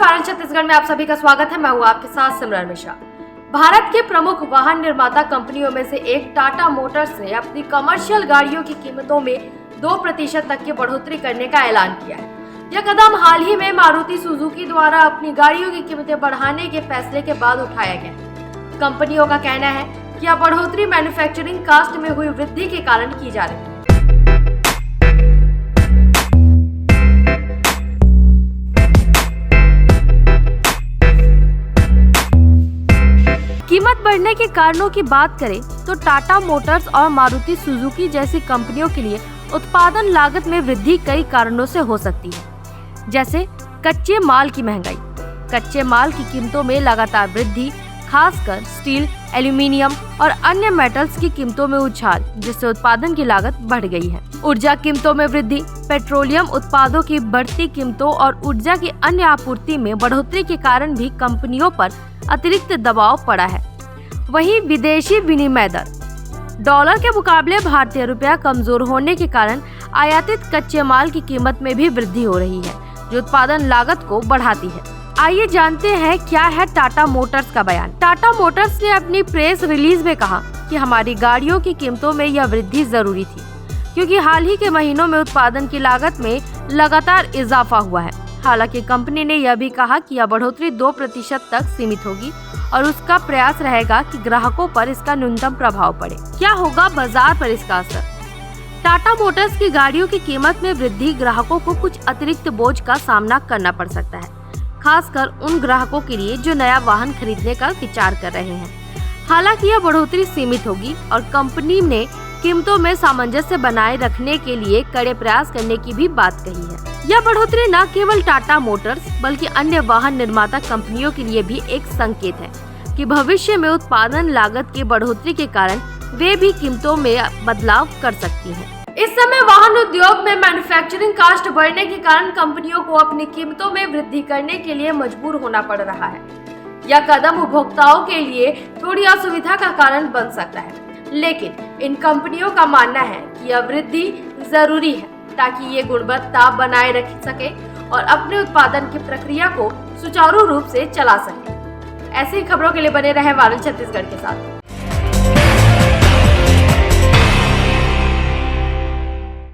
Viral Chhattisgarh में आप सभी का स्वागत है। मैं हूँ आपके साथ सिमरन मिश्रा। भारत के प्रमुख वाहन निर्माता कंपनियों में से एक टाटा मोटर्स ने अपनी कमर्शियल गाड़ियों की कीमतों में 2% तक की बढ़ोतरी करने का ऐलान किया है। यह कदम हाल ही में मारुति सुजुकी द्वारा अपनी गाड़ियों की कीमतें बढ़ाने के फैसले के बाद उठाया गया। कंपनियों का कहना है कि यह बढ़ोतरी मैन्युफैक्चरिंग कास्ट में हुई वृद्धि के कारण की जा रही है। कीमत बढ़ने के कारणों की बात करें तो टाटा मोटर्स और मारुति सुजुकी जैसी कंपनियों के लिए उत्पादन लागत में वृद्धि कई कारणों से हो सकती है, जैसे कच्चे माल की महंगाई। कच्चे माल की कीमतों में लगातार वृद्धि, खासकर स्टील, एल्यूमीनियम और अन्य मेटल्स की कीमतों में उछाल, जिससे उत्पादन की लागत बढ़ गई है। ऊर्जा कीमतों में वृद्धि, पेट्रोलियम उत्पादों की बढ़ती कीमतों और ऊर्जा की अन्य आपूर्ति में बढ़ोतरी के कारण भी कंपनियों पर अतिरिक्त दबाव पड़ा है। वहीं विदेशी विनिमय दर, डॉलर के मुकाबले भारतीय रुपया कमजोर होने के कारण आयातित कच्चे माल की कीमत में भी वृद्धि हो रही है, जो उत्पादन लागत को बढ़ाती है। आइए जानते हैं क्या है टाटा मोटर्स का बयान। टाटा मोटर्स ने अपनी प्रेस रिलीज में कहा कि हमारी गाड़ियों की कीमतों में यह वृद्धि जरूरी थी, क्योंकि हाल ही के महीनों में उत्पादन की लागत में लगातार इजाफा हुआ है। हालांकि कंपनी ने यह भी कहा कि यह बढ़ोतरी 2% तक सीमित होगी और उसका प्रयास रहेगा कि ग्राहकों पर इसका न्यूनतम प्रभाव पड़े। क्या होगा बाजार पर इसका असर? टाटा मोटर्स की गाड़ियों की कीमत में वृद्धि ग्राहकों को कुछ अतिरिक्त बोझ का सामना करना पड़ सकता है, खासकर उन ग्राहकों के लिए जो नया वाहन खरीदने का विचार कर रहे हैं। हालांकि यह बढ़ोतरी सीमित होगी और कंपनी ने कीमतों में सामंजस्य बनाए रखने के लिए कड़े प्रयास करने की भी बात कही है। यह बढ़ोतरी न केवल टाटा मोटर्स बल्कि अन्य वाहन निर्माता कंपनियों के लिए भी एक संकेत है कि भविष्य में उत्पादन लागत की बढ़ोतरी के कारण वे भी कीमतों में बदलाव कर सकती हैं। इस समय वाहन उद्योग में मैन्युफैक्चरिंग कास्ट बढ़ने के कारण कंपनियों को अपनी कीमतों में वृद्धि करने के लिए मजबूर होना पड़ रहा है। यह कदम उपभोक्ताओं के लिए थोड़ी असुविधा का कारण बन सकता है, लेकिन इन कंपनियों का मानना है कि यह वृद्धि जरूरी है ताकि ये गुणवत्ता बनाए रख सके और अपने उत्पादन की प्रक्रिया को सुचारू रूप से चला सके। ऐसी खबरों के लिए बने रहे वायरल छत्तीसगढ़ के साथ।